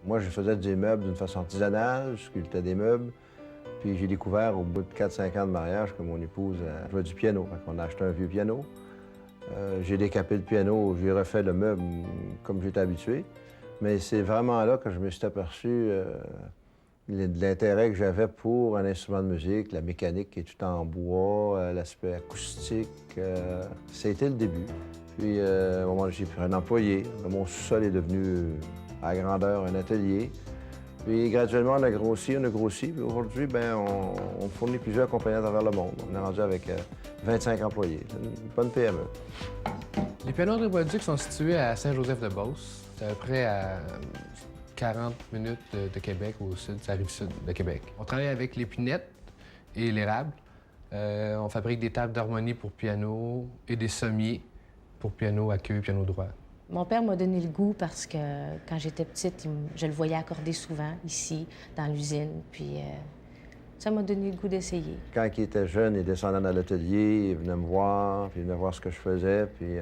Moi, je faisais des meubles d'une façon artisanale, je sculptais des meubles. Puis j'ai découvert au bout de 4-5 ans de mariage que mon épouse jouait du piano. Fait qu'on a acheté un vieux piano. J'ai décapé le piano, j'ai refait le meuble comme j'étais habitué. Mais c'est vraiment là que je me suis aperçu de l'intérêt que j'avais pour un instrument de musique, la mécanique qui est tout en bois, l'aspect acoustique. Ça a été le début. Puis, à un moment donné, j'ai pris un employé. Mon sous-sol est devenu, à grandeur, un atelier. Puis, graduellement, on a grossi. Puis aujourd'hui, bien, on fournit plusieurs compagnies à travers le monde. On est rendu avec 25 employés. C'est une bonne PME. Les pianos de Bolduc sont situés à Saint-Joseph-de-Beauce. C'est à peu près à 40 minutes de Québec, au sud, c'est la rive sud de Québec. On travaille avec l'épinette et l'érable. On fabrique des tables d'harmonie pour piano et des sommiers pour piano à queue, piano droit. Mon père m'a donné le goût parce que quand j'étais petite, je le voyais accorder souvent ici, dans l'usine. Puis ça m'a donné le goût d'essayer. Quand il était jeune, il descendait dans l'atelier, il venait me voir, puis il venait voir ce que je faisais, puis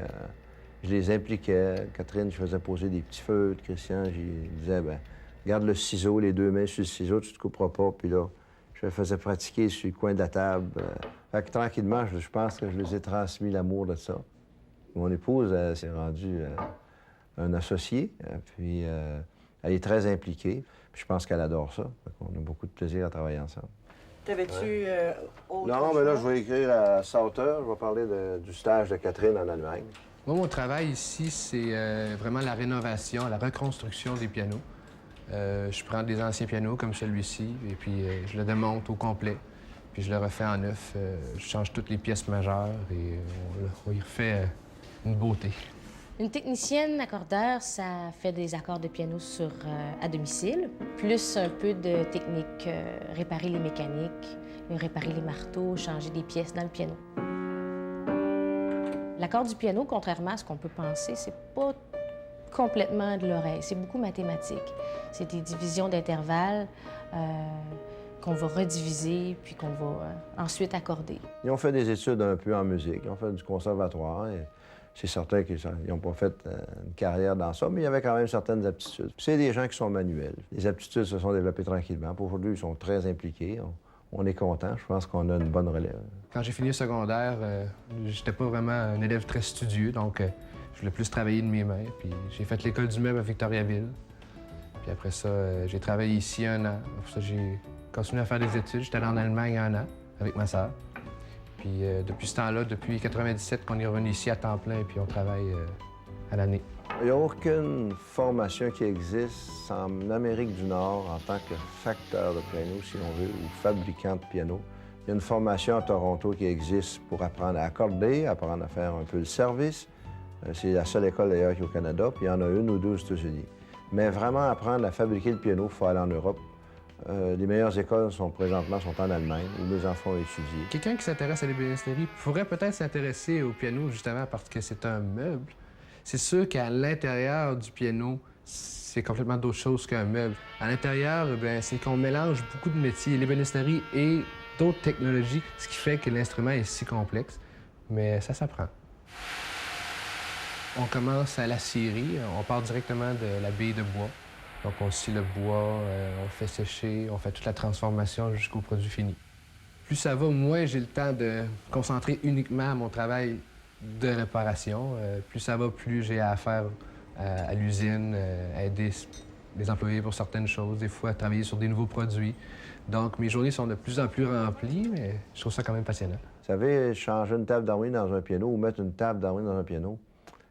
je les impliquais. Catherine, je faisais poser des petits feutres. Christian, je disais, ben garde le ciseau, les deux mains sur le ciseau, tu te couperas pas. Puis là, je le faisais pratiquer sur le coin de la table. Fait que tranquillement, je pense que je les ai transmis l'amour de ça. Mon épouse, s'est rendue un associé, puis elle est très impliquée. Puis je pense qu'elle adore ça. On a beaucoup de plaisir à travailler ensemble. T'avais-tu autre Non, mais là, choix? je vais écrire à Sauter. Je vais parler du stage de Catherine en Allemagne. Moi, mon travail ici, c'est vraiment la rénovation, la reconstruction des pianos. Je prends des anciens pianos comme celui-ci et puis je le démonte au complet. Puis je le refais en neuf. Je change toutes les pièces majeures et on y refait une beauté. Une technicienne accordeur, ça fait des accords de piano à domicile, plus un peu de technique, réparer les mécaniques, réparer les marteaux, changer des pièces dans le piano. L'accord du piano, contrairement à ce qu'on peut penser, c'est pas complètement de l'oreille, c'est beaucoup mathématique. C'est des divisions d'intervalles qu'on va rediviser puis qu'on va ensuite accorder. Ils ont fait des études un peu en musique, ils ont fait du conservatoire. Et c'est certain qu'ils n'ont pas fait une carrière dans ça, mais il y avait quand même certaines aptitudes. C'est des gens qui sont manuels. Les aptitudes se sont développées tranquillement. Pour aujourd'hui, ils sont très impliqués. On est content. Je pense qu'on a une bonne relève. Quand j'ai fini le secondaire, j'étais pas vraiment un élève très studieux, donc je voulais plus travailler de mes mains. Puis j'ai fait l'école du meuble à Victoriaville. Puis après ça, j'ai travaillé ici 1 an. Après ça, j'ai continué à faire des études. J'étais allé en Allemagne 1 an avec ma sœur. Puis depuis ce temps-là, depuis 97, qu'on est revenu ici à temps plein, puis on travaille à l'année. Il n'y a aucune formation qui existe en Amérique du Nord en tant que facteur de piano, si on veut, ou fabricant de piano. Il y a une formation à Toronto qui existe pour apprendre à accorder, apprendre à faire un peu le service. C'est la seule école d'ailleurs qui est au Canada, puis il y en a une ou deux aux États-Unis. Mais vraiment apprendre à fabriquer le piano, il faut aller en Europe. Les meilleures écoles présentement sont en Allemagne, où mes enfants ont étudié. Quelqu'un qui s'intéresse à l'ébénisterie pourrait peut-être s'intéresser au piano justement parce que c'est un meuble. C'est sûr qu'à l'intérieur du piano, c'est complètement d'autre chose qu'un meuble. À l'intérieur, c'est qu'on mélange beaucoup de métiers, l'ébénisterie et d'autres technologies, ce qui fait que l'instrument est si complexe. Mais ça s'apprend. On commence à la scierie. On part directement de la bille de bois. Donc, on scie le bois, on le fait sécher, on fait toute la transformation jusqu'au produit fini. Plus ça va, moins j'ai le temps de me concentrer uniquement à mon travail de réparation. Plus ça va, plus j'ai à faire à l'usine, aider les employés pour certaines choses, des fois travailler sur des nouveaux produits. Donc, mes journées sont de plus en plus remplies, mais je trouve ça quand même passionnant. Vous savez, changer une table d'harmonie dans un piano ou mettre une table d'harmonie dans un piano,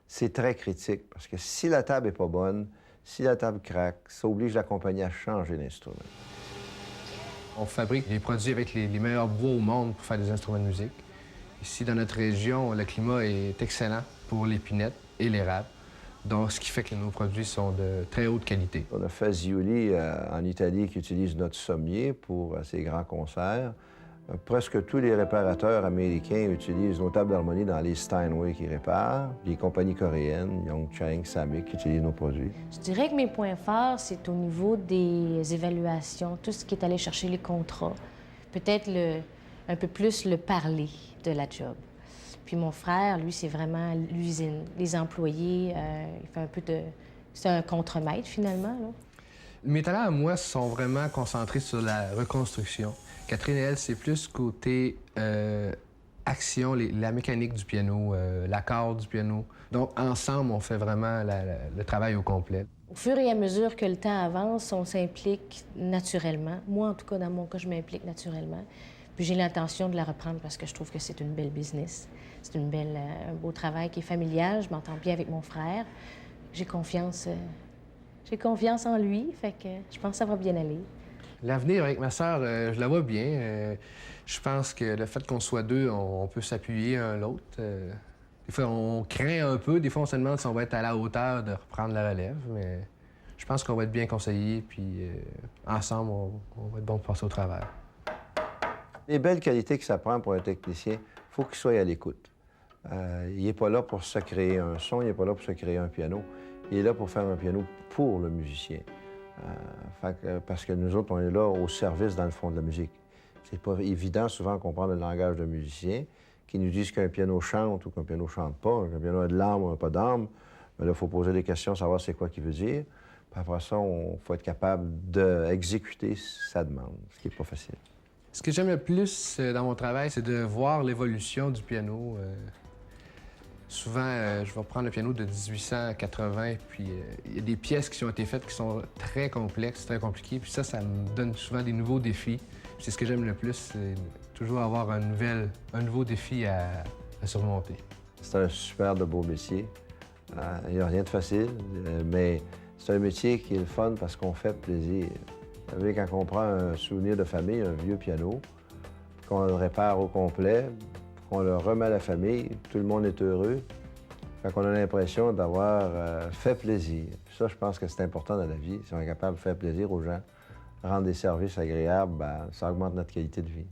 c'est très critique parce que si la table n'est pas bonne, si la table craque, ça oblige la compagnie à changer l'instrument. On fabrique des produits avec les meilleurs bois au monde pour faire des instruments de musique. Ici, dans notre région, le climat est excellent pour l'épinette et l'érable, donc ce qui fait que nos produits sont de très haute qualité. On a Fazioli en Italie qui utilise notre sommier pour ses grands concerts. Presque tous les réparateurs américains utilisent nos tables d'harmonie dans les Steinway qui réparent. Les compagnies coréennes, Yongcheng, Samick, qui utilisent nos produits. Je dirais que mes points forts, c'est au niveau des évaluations, tout ce qui est allé chercher les contrats. Peut-être un peu plus le parler de la job. Puis mon frère, lui, c'est vraiment l'usine, les employés. Il fait un peu de... C'est un contremaître, finalement, là. Mes talents à moi sont vraiment concentrés sur la reconstruction. Catherine, elle, c'est plus côté action, la mécanique du piano, l'accord du piano. Donc, ensemble, on fait vraiment le travail au complet. Au fur et à mesure que le temps avance, on s'implique naturellement. Moi, en tout cas, dans mon cas, je m'implique naturellement. Puis j'ai l'intention de la reprendre parce que je trouve que c'est une belle business. C'est un beau travail qui est familial. Je m'entends bien avec mon frère. J'ai confiance en lui, fait que je pense que ça va bien aller. L'avenir avec ma sœur, je la vois bien. Je pense que le fait qu'on soit deux, on peut s'appuyer un l'autre. Des fois, on craint un peu. Des fois, on se demande si on va être à la hauteur de reprendre la relève. Mais je pense qu'on va être bien conseillés, puis ensemble, on va être bon pour passer au travers. Les belles qualités que ça prend pour un technicien, il faut qu'il soit à l'écoute. Il n'est pas là pour se créer un son, il n'est pas là pour se créer un piano. Il est là pour faire un piano pour le musicien. Parce que nous autres, on est là au service, dans le fond, de la musique. C'est pas évident souvent qu'on prend le langage de musicien, qui nous disent qu'un piano chante ou qu'un piano chante pas, qu'un piano a de l'âme ou pas d'âme. Mais là, il faut poser des questions, savoir c'est quoi qu'il veut dire. Puis après ça, il faut être capable d'exécuter sa demande, ce qui n'est pas facile. Ce que j'aime le plus dans mon travail, c'est de voir l'évolution du piano. Souvent, je vais prendre le piano de 1880, puis il y a des pièces qui ont été faites qui sont très complexes, très compliquées, puis ça me donne souvent des nouveaux défis. C'est ce que j'aime le plus, c'est toujours avoir un nouveau défi à surmonter. C'est un super de beau métier. Il n'y a rien de facile, mais c'est un métier qui est le fun parce qu'on fait plaisir. Vous savez, quand on prend un souvenir de famille, un vieux piano, qu'on le répare au complet, qu'on le remet à la famille, tout le monde est heureux. Fait qu'on a l'impression d'avoir fait plaisir. Puis ça, je pense que c'est important dans la vie. Si on est capable de faire plaisir aux gens, rendre des services agréables, bien, ça augmente notre qualité de vie.